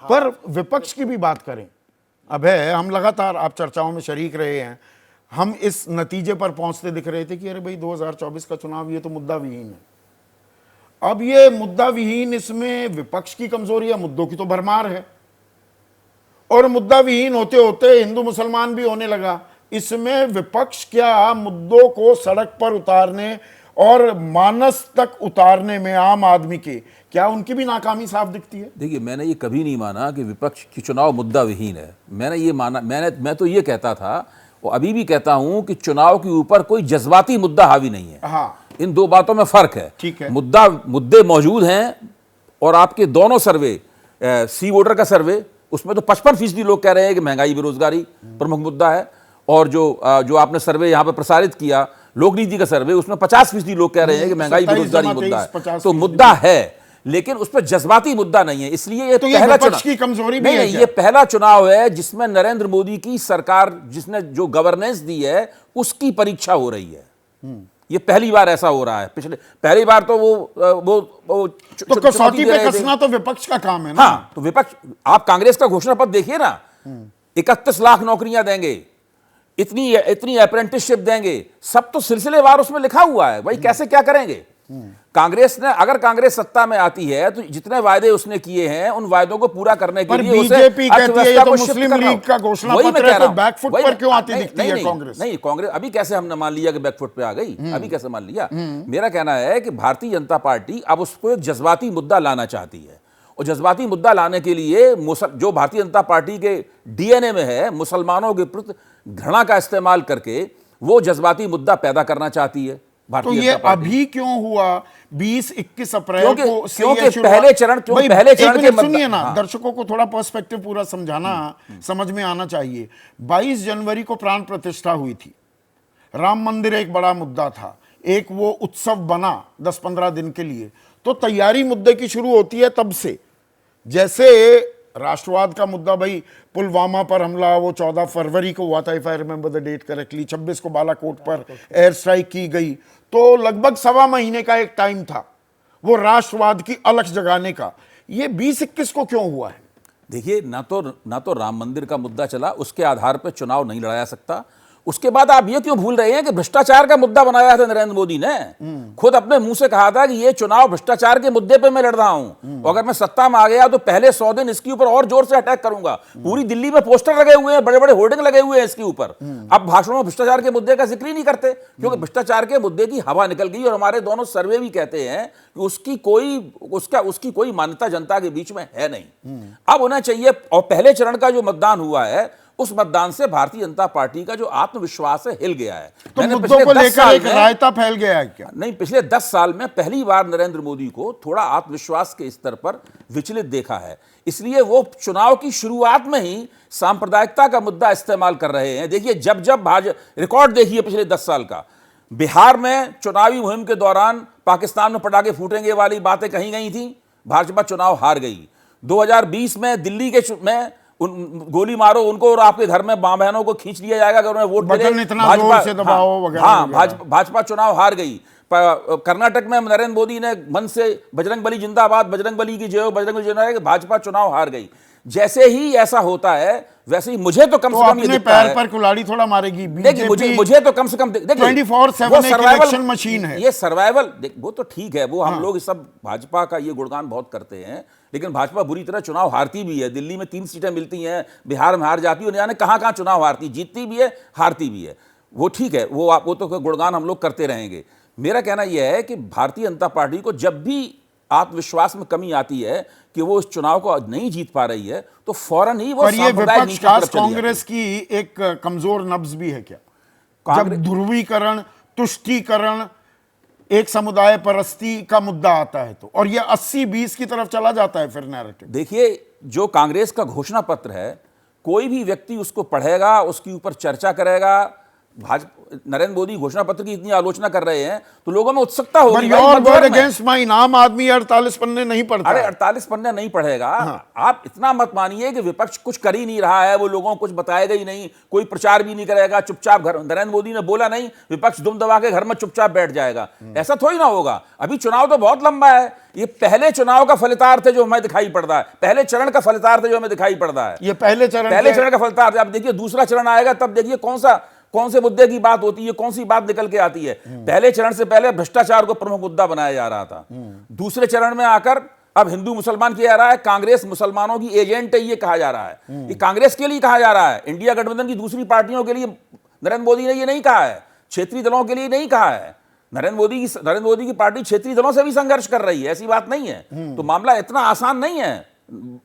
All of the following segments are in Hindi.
पर विपक्ष की भी बात करें। अब है, हम लगातार आप चर्चाओं में शरीक रहे हैं, हम इस नतीजे पर पहुंचते दिख रहे थे कि अरे भाई 2024 का चुनाव ये तो मुद्दा विहीन है। अब ये मुद्दा विहीन, इसमें विपक्ष की कमजोरी या मुद्दों की तो भरमार है, और मुद्दा विहीन होते होते हिंदू मुसलमान भी होने लगा। इसमें विपक्ष क्या मुद्दों को सड़क पर उतारने और मानस तक उतारने में आम आदमी के, क्या उनकी भी नाकामी साफ दिखती है? देखिए, मैंने ये कभी नहीं माना कि विपक्ष की चुनाव मुद्दा विहीन है। मैंने ये माना, मैं तो ये कहता था और अभी भी कहता हूं कि चुनाव के ऊपर कोई जज्बाती मुद्दा हावी नहीं है। हाँ, इन दो बातों में फर्क है। ठीक है। मुद्दे मौजूद हैं, और आपके दोनों सर्वे, सी वोटर का सर्वे, उसमें तो 55% लोग कह रहे हैं कि महंगाई बेरोजगारी प्रमुख मुद्दा है, और जो आपने सर्वे यहाँ पे प्रसारित किया लोक नीति का सर्वे, उसमें 50% लोग कह रहे हैं कि महंगाई बेरोजगारी मुद्दा है। तो मुद्दा है, लेकिन उस पर जज्बाती मुद्दा नहीं है। इसलिए ये तो पहला विपक्ष की कमजोरी भी है नहीं, ये पहला चुनाव है जिसमें नरेंद्र मोदी की सरकार, जिसने जो गवर्नेंस दी है, उसकी परीक्षा हो रही है। ये पहली बार ऐसा हो रहा है। पहली बार तो वो तो कसौटी पे कसना तो विपक्ष का काम है ना। हाँ, तो विपक्ष, आप कांग्रेस का घोषणा पत्र देखिए ना, 31 लाख नौकरियां देंगे, इतनी अप्रेंटिसशिप देंगे, सब तो सिलसिलेवार उसमें लिखा हुआ है। भाई कैसे क्या करेंगे कांग्रेस ने? अगर कांग्रेस सत्ता में आती है तो जितने वायदे उसने किए हैं उन वायदों को पूरा करने के लिए बीजेपी कहती है ये तो मुस्लिम लीग का घोषणा पत्र है, तो बैकफुट पर क्यों आती दिखती है कांग्रेस? नहीं, कांग्रेस अभी कैसे हमने मान लिया कि बैकफुट पे आ गई? अभी कैसे मान लिया? मेरा कहना है कि भारतीय जनता पार्टी अब उसको एक जज्बाती मुद्दा लाना चाहती है, और जज्बाती मुद्दा लाने के लिए जो भारतीय जनता पार्टी के डीएनए में है, मुसलमानों के प्रति घृणा का इस्तेमाल करके वो जज्बाती मुद्दा पैदा करना चाहती है। तो ये अभी क्यों हुआ 20-21 अप्रैल को? क्योंकि पहले चरण के सुनिए ना, दर्शकों को थोड़ा पर्सपेक्टिव पूरा समझाना, समझ में आना चाहिए। 22 जनवरी को प्राण प्रतिष्ठा हुई थी, राम मंदिर एक बड़ा मुद्दा था, एक वो उत्सव बना 10-15 दिन के लिए। तो तैयारी मुद्दे की शुरू होती है तब से। जैसे राष्ट्रवाद का मुद्दा, भाई पुलवामा पर हमला वो 14 फरवरी को हुआ था, if I remember the date correctly. 26 को बालाकोट पर एयर स्ट्राइक की गई, तो लगभग 1.25 महीने का एक टाइम था वो राष्ट्रवाद की अलख जगाने का। ये 20-21 को क्यों हुआ है? देखिए, ना तो राम मंदिर का मुद्दा चला, उसके आधार पर चुनाव नहीं लड़ा जा सकता। उसके बाद आप ये क्यों भूल रहे हैं कि भ्रष्टाचार का मुद्दा बनाया था नरेंद्र मोदी ने? खुद अपने मुंह से कहा था कि ये चुनाव भ्रष्टाचार के मुद्दे पे मैं लड़ रहा हूं, और अगर मैं सत्ता में आ गया तो पहले 100 दिन इसके ऊपर और जोर से अटैक करूंगा। पूरी दिल्ली में पोस्टर लगे हुए हैं, बड़े बड़े होर्डिंग लगे हुए हैं इसके ऊपर। अब भाषणों में भ्रष्टाचार के मुद्दे का जिक्र ही नहीं करते, क्योंकि भ्रष्टाचार के मुद्दे की हवा निकल गई, और हमारे दोनों सर्वे भी कहते हैं कि उसकी कोई मान्यता जनता के बीच में है नहीं। अब होना चाहिए। और पहले चरण का जो मतदान हुआ है, उस मतदान से भारतीय जनता पार्टी का जो आत्मविश्वास है हिल गया है। तो मुद्दों को लेकर एक रायता फैल गया है क्या? नहीं, पिछले 10 साल में पहली बार नरेंद्र मोदी को थोड़ा आत्मविश्वास के स्तर पर विचलित देखा है। इसलिए वो चुनाव की शुरुआत में ही सांप्रदायिकता का मुद्दा इस्तेमाल कर रहे हैं। देखिए, जब रिकॉर्ड देखिए पिछले 10 साल का, बिहार में चुनावी मुहिम के दौरान पाकिस्तान में पटाखे फूटेंगे वाली बातें कही गई थी, भाजपा चुनाव हार गई। 2020 में दिल्ली में गोली मारो उनको और आपके घर में मां बहनों को खींच लिया जाएगा अगर उन्हें वोट मिले, भाजपा चुनाव हार गई। कर्नाटक में नरेंद्र मोदी ने मन से बजरंग बली जिंदाबाद, बजरंग बली की जय, बजरंग बली जिंदाबाद, भाजपा चुनाव हार गई। जैसे ही ऐसा होता है वैसे ही मुझे तो कम से कम ये दिखता है, पैर पर कुल्हाड़ी थोड़ा मारेगी मुझे तो कम से कम 24/7 इलेक्शन मशीन है। ये सर्वाइवल, वो तो ठीक है, वो हम लोग सब भाजपा का ये गुणगान बहुत करते हैं, लेकिन भाजपा बुरी तरह चुनाव हारती भी है। दिल्ली में 3 सीटें मिलती हैं, बिहार में हार जाती है, जाने कहां कहां चुनाव हारती, जीतती भी है, हारती भी है। वो ठीक है, वो तो गुणगान हम लोग करते रहेंगे। मेरा कहना यह है कि भारतीय जनता पार्टी को जब भी आत्मविश्वास में कमी आती है कि वो इस चुनाव को नहीं जीत पा रही है, तो फौरन ही वो सांप्रदायिक नीति की तरफ चली जाती है। कांग्रेस की एक कमजोर नब्ज भी है क्या? जब ध्रुवीकरण, तुष्टीकरण, एक समुदाय परस्ती का मुद्दा आता है तो, और ये 80-20 की तरफ चला जाता है फिर नैरेटिव। देखिए, जो कांग्रेस का घोषणा पत्र है, कोई भी व्यक्ति उसको पढ़ेगा, उसके ऊपर चर्चा करेगा, नरेंद्र मोदी घोषणा पत्र की इतनी आलोचना कर रहे हैं तो लोगों में उत्सुकता होगी। But भाई, your मत word जोड़ में। against mine, आम आदमी 48 पन्ने नहीं पढ़ता। अरे 48 पन्ने नहीं पढ़ेगा। आप इतना मत मानिए कि विपक्ष कुछ कर ही नहीं रहा है, वो लोगों को कुछ बताएगा ही नहीं, कोई प्रचार भी नहीं करेगा, चुपचाप घर, नरेंद्र मोदी ने बोला नहीं, विपक्ष दुम दबा के घर में चुपचाप बैठ जाएगा, ऐसा थोड़ी ना होगा। अभी चुनाव तो बहुत लंबा है, ये पहले चुनाव का फलितार्थ है जो हमें दिखाई पड़ता है, पहले चरण का फलितार्थ है जो हमें दिखाई पड़ता है। ये पहले चरण का फलितार्थ है। अब देखिए दूसरा चरण आएगा, तब देखिए कौन से मुद्दे की बात होती है, कौन सी बात निकल के आती है। पहले चरण से पहले भ्रष्टाचार को प्रमुख मुद्दा बनाया जा रहा था। दूसरे चरण में आकर अब हिंदू मुसलमान किया जा रहा है, कांग्रेस मुसलमानों की एजेंट है ये कहा जा रहा है। ये कांग्रेस के लिए कहा जा रहा है, इंडिया गठबंधन की दूसरी पार्टियों के लिए नरेंद्र मोदी ने ये नहीं कहा है, क्षेत्रीय दलों के लिए नहीं कहा है। नरेंद्र मोदी की पार्टी क्षेत्रीय दलों से भी संघर्ष कर रही है, ऐसी बात नहीं है। तो मामला इतना आसान नहीं है,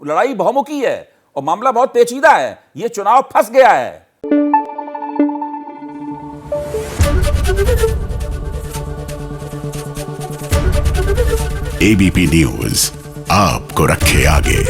लड़ाई बहुमुखी है और मामला बहुत पेचीदा है। ये चुनाव फंस गया है। एबीपी न्यूज आपको रखे आगे।